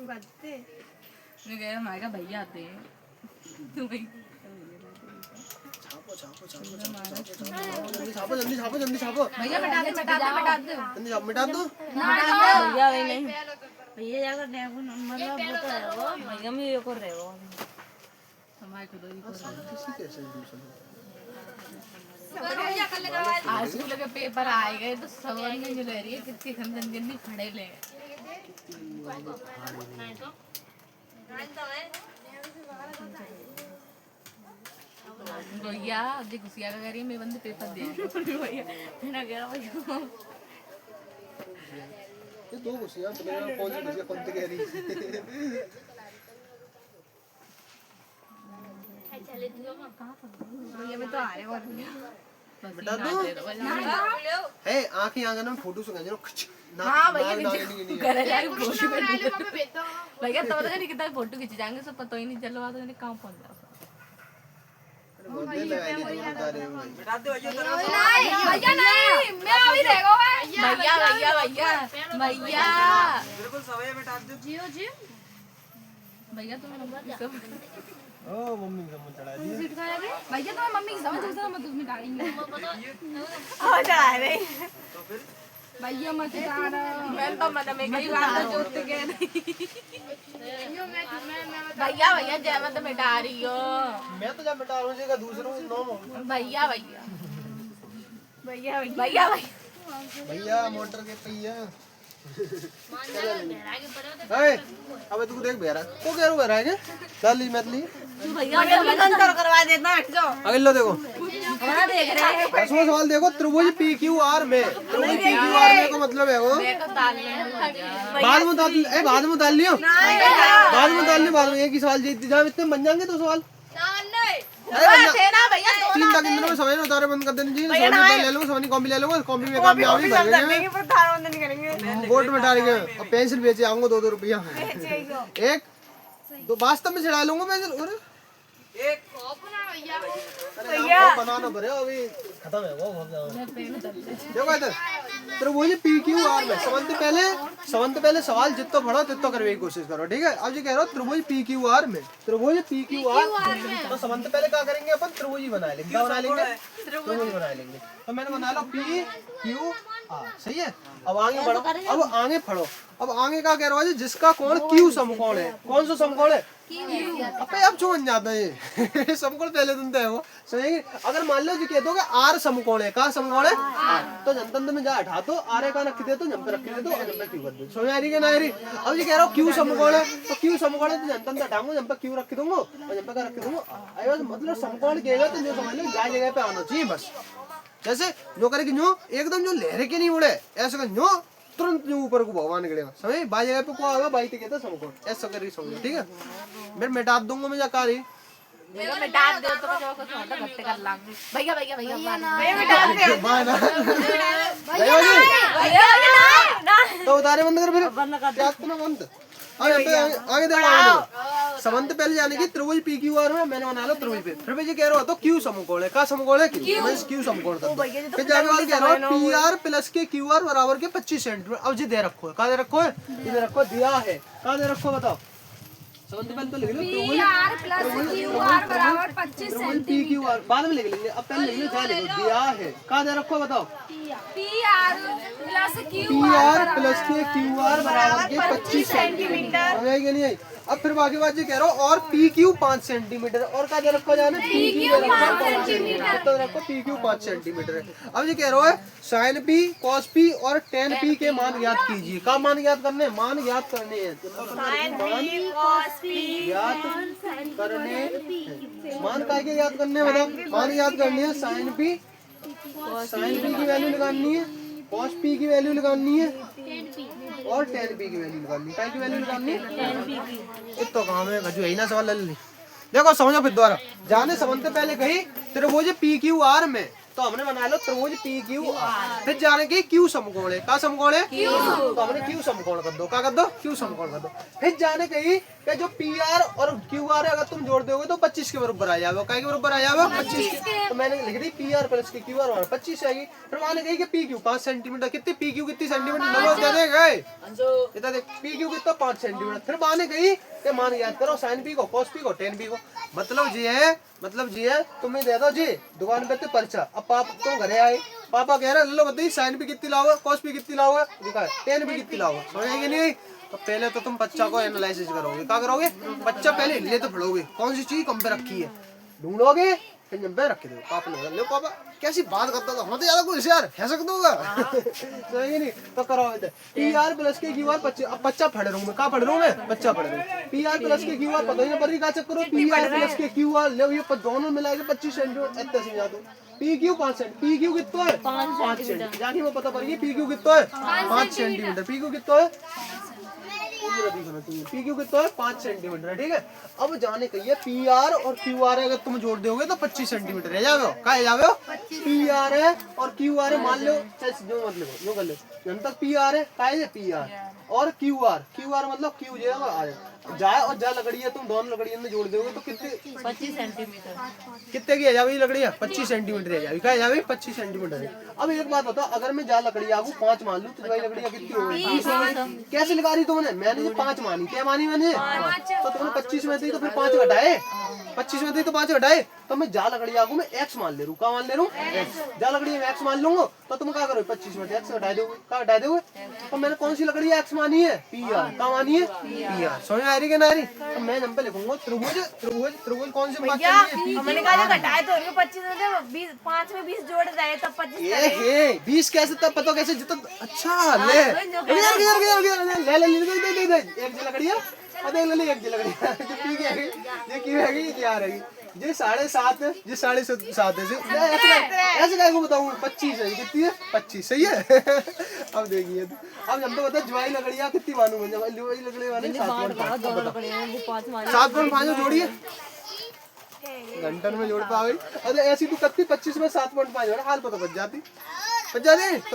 बचते मैं कह रहा हमारे भैया आते हैं तू भाई जल्दी छापो भैया मिटा दे मिटा दो भैया वही नहीं भैया जाकर देखो नंबर वो तो है वो भैया में ये कर रहे हो हमारे खुद ही आज स्कूल के पेपर आए गए तो समझ नहीं मिल रही है कितनी खंजन जल्दी खड़े ले भैया अब गुस्सिया का करिए मैं बंदे पेपर दे भैया मैं कह रहा भैया ये दो गुस्सियां तो मेरा कौन सी गुस्सिया कौन से कह रही भैया मैं तो आ रहे और बेटा दो ए आंखें आंगन में फोटो सुखा जो हां भैया करे जाके फोटो भैया तो नहीं कितना फोटो खींच जाएंगे सब पता ही नहीं चलो तो नहीं कहां पहुंच जाओ बेटा दो भैया नहीं मैं अभी देखो भैया भैया भैया भैया बिल्कुल समय बेटा दो जियो जी भैया तुम नंबर ओ मम्मी का मन चढ़ा दिया भैया तो मम्मी की समझ दूसरा मत उसमें डालेंगे आ जा रहे तो फिर भैया मत डाल मैं तो मन में कई बार जोत के भैया भैया जय मत मिटा रही हो मैं तो जब मिटा रहा हूं दूसरों नाम भैया भैया भैया भैया भैया मोटर के पहिया अबे तू देख बेरा तो कह रहा बेरा है डाली मत ली भैया अंतर करवा देना हट जाओ अगले लो देखो हमारा देख रहे हैं 10वां सवाल देखो त्रिभुज PQR में त्रिभुज PQR में का मतलब है वो देखो ताल में बाद में डाल लियो बाद में एक ही सवाल जीत जब इतने बन जाएंगे तो सवाल थे ना भैया 3 तक इंद्र में समय उतारे बंद कर देना चाहिए सोनी ले लूंगा सोनी कॉपी ले लूंगा कॉपी में काम में आवी भरेंगे प्रधानमंत्री करेंगे बोर्ड में डालेंगे और पेंसिल बेचे आऊंगा 2-2 रुपया एक दो वास्तव में चढ़ा लूंगा पेंसिल और एक भैया बनाना भरे अभी खत्म है वो देखो इधर त्रिभुज PQR में समझते पहले सवाल जितना पढ़ो तितना करने की कोशिश करो ठीक है। अब ये कह रहा हूँ त्रिभुज PQR में तो समझते पहले क्या करेंगे अपन त्रिभुज ही बना लेंगे क्या बना लेंगे त्रिभुज बना लेंगे तो मैंने बना लो PQR सही है। अब आगे बढ़ो अब आगे क्या कह रहा है जिसका कोण Q समकोण है कौन सा समकोण है अबे अब जो बन जाता है समकोण पहले तुम तो वो समझेंगे। अगर मान लो जी कह दो आर समकोण है कहा समकोण है तो जनतंत्र में जा हटा दो आर का रख दे तो जम पे रख दे तो जम पे क्यू कर दो समझ आ रही है ना आ रही। अब ये कह रहा हूँ क्यू समकोण है तो क्यू समकोण है तो जनतंत्र हटाऊंगा जम पे क्यू रख दूंगा और जम पे का रख दूंगा मतलब समकोण कहेगा तो जो समझ लो जगह पे आना चाहिए बस जैसे जो करे कि जो एकदम जो लहरे के नहीं उड़े ऐसे कर जो तुरंत जो ऊपर को भगवान गिरेगा समझे बाई जगह पे को आएगा बाई तो कहता समझो ऐसा करके समझो ठीक है। मैं मिटा दूंगा मैं जाकर ही मेरा मिटा दे तो मैं कुछ छोटा घट्टे कर लाऊंगी भैया भैया भैया भैया मिटा दे तो उतारे बंद कर फिर बंद कर बंद आगे देखो समन्त पहले जाने की त्रिभुज पी क्यू आर में मैंने बना लो त्रिभुज पे। फिर मैं ये कह रहा हूँ तो क्यू समकोण है, का समकोण है क्यू समकोण कर दो। फिर जाके बाद कह रहा हूँ पी आर प्लस के क्यू आर बराबर के 25 सेंटीमीटर। अब जी दे रखो है, का दे रखो है, दे रखो दिया है, का दे रखो बताओ। समन्त पहले तो लिख लो त्रिभुज आर प्लस क्यू आर बराबर 25 पी क्यू आर, बाद में लिख लेंगे, अब पहले लिख लो क्या लिखो दिया है, का दे रखो बताओ। P R plus P R plus के क्यू आर बराबर के 25 सेंटीमीटर। समझ नहीं आई। अब फिर बाकी बात ये कह रहा हूँ और पी क्यू 5 सेंटीमीटर और क्या रखो जाने पी क्यू 5 सेंटीमीटर, तो रखो पी क्यू 5 सेंटीमीटर है। अब ये कह रहा है साइन पी कॉस पी और टेन पी के मान ज्ञात कीजिए। का मान ज्ञात करने, मान ज्ञात करने हैं, मान का के याद करने हैं, मतलब मान याद करने है। साइन पी की वैल्यू निकालनी है, कॉस पी की वैल्यू निकालनी है और टेन पी की वैल्यू निकालनी है। क्या की वैल्यू निकालनी है? एक तो काम है भजू यही ना सवाल ले। देखो समझो फिर दोबारा जाने समझते पहले कही त्रिभुज पी क्यू आर में, तो हमने बना लो त्रिभुज पी क्यू आर। फिर जाने की क्यू समकोण है, का समकोण है तो हमने क्यू समकोण कर दो, क्या कर दो क्यू समकोण कर दो। फिर जाने कही कि जो पी आर और क्यू आर अगर तुम जोड़ दोगे तो 25 के बराबर आ जाएगा। क्या के बराबर आ जाएगा 25 के, तो मैंने लिख दी पी आर प्लस के क्यू आर 25 आएगी। फिर माने कही कि पी क्यू 5 सेंटीमीटर, कितनी पी क्यू कितनी सेंटीमीटर लोग दे देंगे, इतना देख पी क्यू कितना 5 सेंटीमीटर। फिर माने कही कि मान याद करो साइन पी को कॉस पी को टेन पी को, मतलब जी है तुम्हें दे दो जी दुकान पे तो पर्चा। अब पापा तुम घरे आए, पापा कह रहे लो बताइए साइन भी कितनी लाओगे, कॉस भी कितनी लाओगे, दिखा टेन भी कितनी लाओगे, समझेगी नहीं। तो पहले तो तुम बच्चा को एनालिसिस करोगे, क्या करोगे, बच्चा पहले ले तो पढ़ोगे कौन सी चीज कम पे रखी है, ढूंढोगे फिर जब रख दो। पापा ने लो पापा कैसी बात करता था, हम तो ज्यादा कुछ यार कह सकते होगा समझेगी नहीं। तो करो पी आर प्लस के क्यू आर 25। अब बच्चा पढ़ रहा हूँ मैं, कहाँ पढ़ रहा हूँ मैं, बच्चा पढ़ रहा हूँ। पी आर प्लस के क्यू आर पता ही ना पड़ी, का चेक करो पी आर प्लस के क्यू आर ले ये दोनों मिला के 25 सेंटीमीटर इतना समझा दो। P Q 5 centimetre, P Q कितना है 5 सेंटीमीटर, जाके वो पता पड़ेगी पी क्यू कितना है 5 सेंटीमीटर, पी क्यू कितना है पी क्यू कितना है 5 सेंटीमीटर है, ठीक है। अब जाने कहिए पी आर और क्यू आर अगर तुम जोड़ दोगे तो 25 सेंटीमीटर रह जाओगे। क्या रह जाओगे, पी आर है और क्यू आर है, मान लो जो मतलब जो कर लो जब तक पी आर है का है पी आर और क्यू आर मतलब क्यू जो है जाए और जा लकड़ी है, तुम दोनों लकड़ियों में जोड़ दोगे तो कितने 25 सेंटीमीटर, कितने की है जाएगी लकड़ियाँ 25 सेंटीमीटर है जाएगी, क्या जाएगी 25 सेंटीमीटर है। अब एक बात बताओ अगर मैं जा लकड़ी आगू 5 मान लूँ तो भाई लकड़ियाँ कितनी होगी, कैसे लगा रही तुमने, मैंने जो 5 मानी, क्या मानी मैंने, तो तुमने 25 में थी तो फिर 5 घटाए, 25 में थी तो 5 घटाए, तो मैं जा लकड़ी आगू में x मान ले रू, क्या मान ले रू x, जा लकड़ी में x मान लूंगा तो तुम क्या करोगे 25 में x घटा दोगे, क्या घटा दोगे। तो मैंने कौन सी लकड़ी x मानी है पी आर, क्या मानी है पी आर, समझ आ रही कि नहीं। तो मैं नंबर लिखूंगा त्रिभुज त्रिभुज त्रिभुज कौन सी बात चल रही है, हमने कहा घटाए तो 25 में थे 20 5 में 20 जोड़ रहे तब 25 20 कैसे तब पता कैसे जितना अच्छा ले एक लकड़िया अब एक ले एक लकड़िया जो पी के ये की रहेगी ये क्या रहेगी जी 7.5 जी 7.5 है ऐसे क्या को बताऊं 25 है कितनी है 25 सही है अब देखिए अब जब तो बता ज्वाई लकड़ियां कितनी मानूं मैं ज्वाई लकड़ी वाले 7.5 जोड़िए घंटन में जोड़ पाओगे। अरे ऐसी तू कत्ती 25 में 7.5 हाल पता बच जाती तो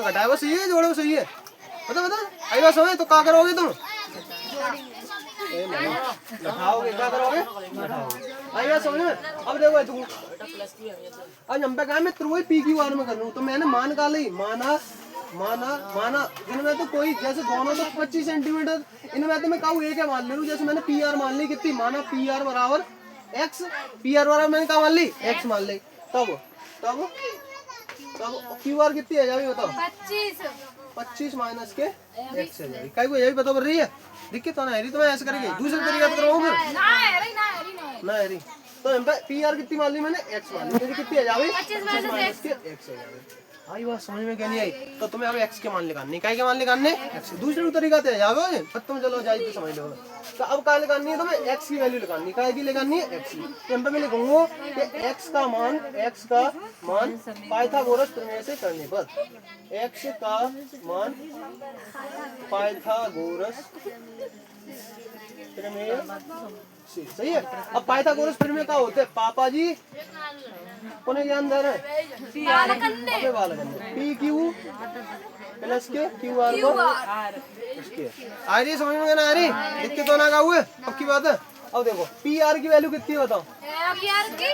घटाए वो सही है जोड़े वो सही है बता आई बात समझ। तो क्या करोगे तुम घटाओगे, क्या करोगे आई बात समझ में। अब देखो तुम अब हम पे कहा मैं त्रिभुज पी क्यू आर में कर लूँ तो मैंने मान का ली माना इनमें तो कोई जैसे दोनों तो 25 सेंटीमीटर इनमें तो मैं कहूँ एक है मान ले लूँ। जैसे मैंने पी आर मान ली कितनी माना पी आर बराबर x, पी आर बराबर मैंने कहा मान ली x मान ली तब क्यू आर कितनी है जावी बताओ 25 माइनस के x है जावी। कहीं को यही पता पड़ रही है दिक्कत तो ना रही तो मैं ऐसे करेंगे दूसरे तरीके से करवाऊंगा ना रही। तो पी आर कितनी मान ली मैंने x मान ली कितनी है जावी 25 माइनस के x है जावी। आई बात समझ में क्या नहीं आई। तो तुम्हें अब x के मान निकालने काय के मान निकालने x दूसरे तरीका से जाओगे पर तुम चलो जाए तो समझ लो। तो अब क्या निकालनी है तुम्हें x की वैल्यू निकालनी काय की निकालनी है x की। तो हम पे मैं लिखूंगा कि x का मान पाइथागोरस प्रमेय से करने पर x का मान पाइथागोरस प्रमेय सही है। अब पाइथागोरस प्रमेय क्या होते हैं पापा जी कोने ज्ञान दे रहे पी क्यू प्लस के क्यू आर को आ रही समझ में ना आ रही दिक्कत तो ना का हुए पक्की बात है। अब देखो पी आर की वैल्यू कितनी है बताओ? यार की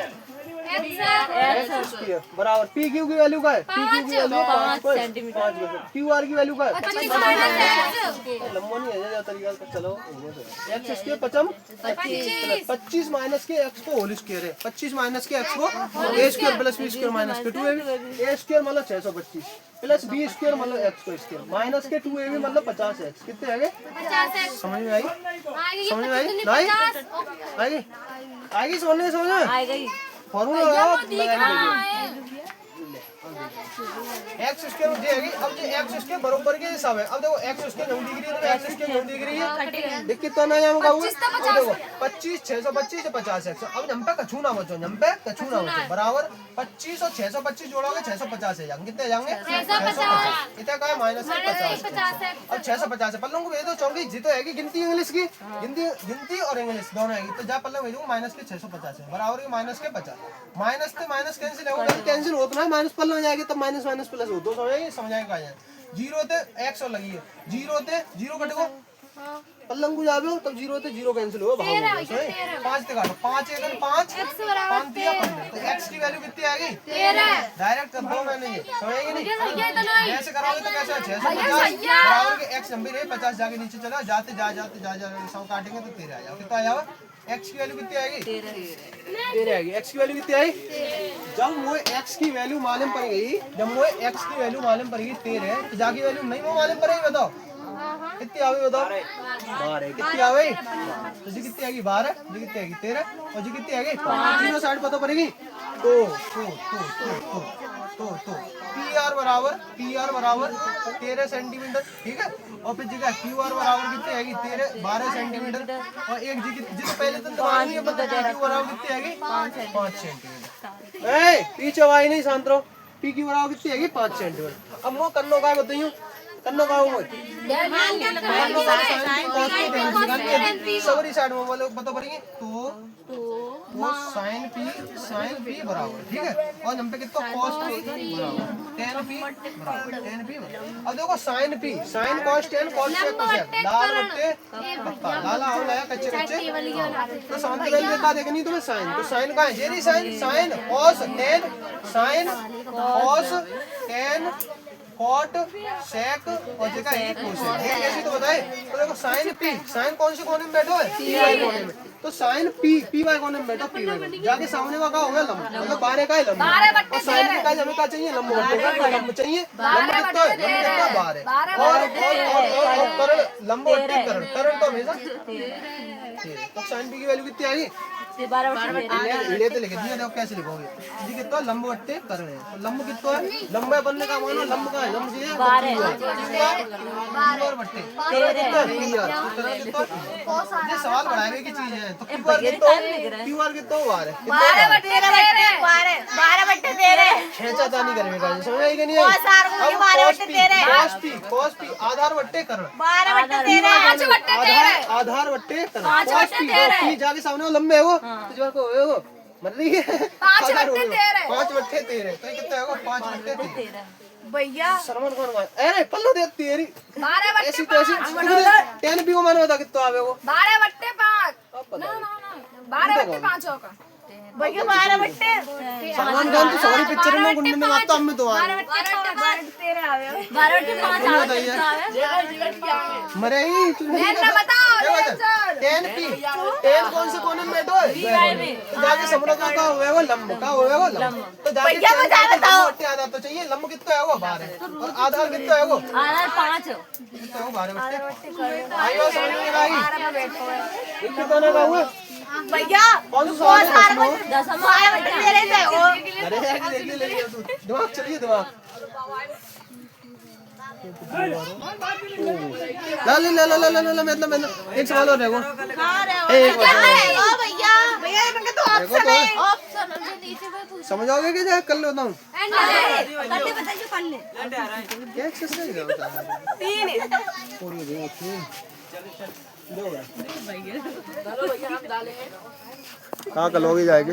एक्स स्क्वायर बराबर पी क्यू की वैल्यू का है? पी क्यू की वैल्यू 5 सेंटीमीटर। क्यू आर की वैल्यू का है? 25 माइनस लंबा नहीं है तरीका का। चलो एक्स स्क्वायर 25 माइनस के एक्स को होल स्क्वायर है। 25 माइनस के एक्स को a square plus b square minus के 2ab ए स्क्वायर मतलब 625 प्लस बी स्क्वायर मतलब एक्स को स्क्वायर माइनस के 2ab मतलब 50 एक्स। कितने आ गए? 50 समझ में आई? समझ में आई? नहीं 50 आएगी आएगी समझ में आ गई फॉर्मूला एक्स स्क्वायर हो जाएगी। अब ये एक्स स्क्वायर बराबर के हिसाब है। अब देखो एक्स स्क्वायर 9 डिग्री है तो एक्स स्क्वायर 9 डिग्री है। देख कितना ना यहाँ होगा। देखो 25 625 50 एक्स। अब हम पे कछू ना बचो, हम पे कछू ना बचो बराबर 25 और 625 जोड़ोगे 650 है। कितने जाएंगे? 650। इतना का है माइनस 50। अब 650 है पल्लों को भेज दो चौकी जी तो है गिनती इंग्लिश की गिनती और इंग्लिश दोनों है। तो जा पल्लों भेजूंगा माइनस के 650 है बराबर के माइनस के 50। माइनस से माइनस कैंसिल होगा, कैंसिल होता है माइनस पल्लों में जाएगी तब माइनस माइनस प्लस हो। दो समझाएगा जीरो थे एक्स और लगी है जीरो थे जीरो कटेगो पल्लंग को जाबे तब जीरो थे जीरो कैंसिल होगा भाग 5 ते काटो 5 1 5 5 दिया 15 तो एक्स की वैल्यू कितनी आएगी? 13। डायरेक्ट कर दो मैंने ये समझेंगे नहीं ऐसे कराओगे तो कैसे 650 बराबर के एक्स लंबी रही 50 जाके नीचे चला जाते जा 100 काटेंगे तो 13 आ जाएगा। कितना आ जाएगा? एक्स की वैल्यू कितनी आएगी? 13 आएगी। एक्स की वैल्यू कितनी आई? जब वो एक्स की वैल्यू मालूम पड़ गई जब वो एक्स की वैल्यू मालूम पड़ गई 13 तो जाकी वैल्यू नहीं वो मालूम पड़ेगी। बताओ कितनी आवे बताओ? 12। कितनी आवे? तो जी कितनी आएगी? 12। जी कितनी आएगी? 13 और जी कितनी आएगी? 5 तीनों साइड पता पड़ेगी। तो पी आर बराबर 13 सेंटीमीटर ठीक है। और फिर जगह क्यू आर बराबर कितनी आएगी? 12 सेंटीमीटर और एक जी जिस पहले तो दिमाग में पता क्यू बराबर कितनी आएगी? 5 सेंटीमीटर। ए पीछे आवाज नहीं शांत रहो। पी क्यू बराबर कितनी आएगी? 5 सेंटीमीटर। अब वो करनो का बताइयो करनो का वो सवरी साइड में बोलो बता पड़ेंगे तो साइन पी बराबर ठीक है। और हम पे कितना कॉस पी बराबर tan पी बराबर। अब देखो sine p sine cos tan cos sec cosec लाल बट्टे पत्ता लाला हो लाया कच्चे तो सामने वैल्यू देखा देखनी तुम्हें साइन तो साइन का है जेरी sine cos tan sine cos tan cot sec और जगह है कोसेक ये कैसे तो बताए। तो देखो साइन पी साइन कौन से कोने में बैठो है? पी वाई कोने में। तो साइन पी वाई कोने में बैठो पी वाई जाके सामने का हो गया लंब मतलब 12 का है लंब और साइन की का हमें क्या चाहिए? लंब लंब चाहिए। लंब कितना है? लंब कितना 12 और करण लंब वट्टे करण तो हमेशा तो साइन पी की वैल्यू कितनी आएगी? 12 ले तो लिख दिया। देखो कैसे लिखोगे जी कितना लंब वट्टे करण है तो लंब कितना है? लंबा बनने का मानो लंब का है लंब जी 12 और वट्टे कितना है? ये सवाल बढ़ाने की चीज है तो क्यू आर कितना 12 खेचा था नहीं करेगा समझ आई कि नहीं? कॉस पी आधार वट्टे करण आधार वट्टे करण जाके सामने लंबे है वो तो जो को मर रही है 5 वट्टे 13 तो कितना होगा? 5 वट्टे 13 भैया शर्मन कौन अरे पल्लो दे तेरी 12 ऐसी तो ऐसी 10 भी को मानो बता कितना आवे वो 12 बट्टे 5 ना 12 बट्टे 5 होगा भैया 12 बट्टे सलमान खान तो सॉरी पिक्चर में गुंडे ने मारता हमें तो 12 बट्टे 5 मरे ही ना बताओ 10 पी 10 कौन से कोने में बैठो है? तो जाके समझो का हुआ है वो लंब का हुआ है वो लंब तो जाके बताओ आधार तो चाहिए लंब कितना है वो 12 और आधार कितना है वो आधार 5 कितना है वो 12 बट्टे आइयो समझ में आई कितना का हुआ भैया कौन सा सवाल है? अरे अरे दिमाग चलिए दिमाग ला मतलब एक सवाल और देखो समझोगे कि जाए कल बताऊं क्या एक्सरसाइज कहाँ कल होगी जाएगी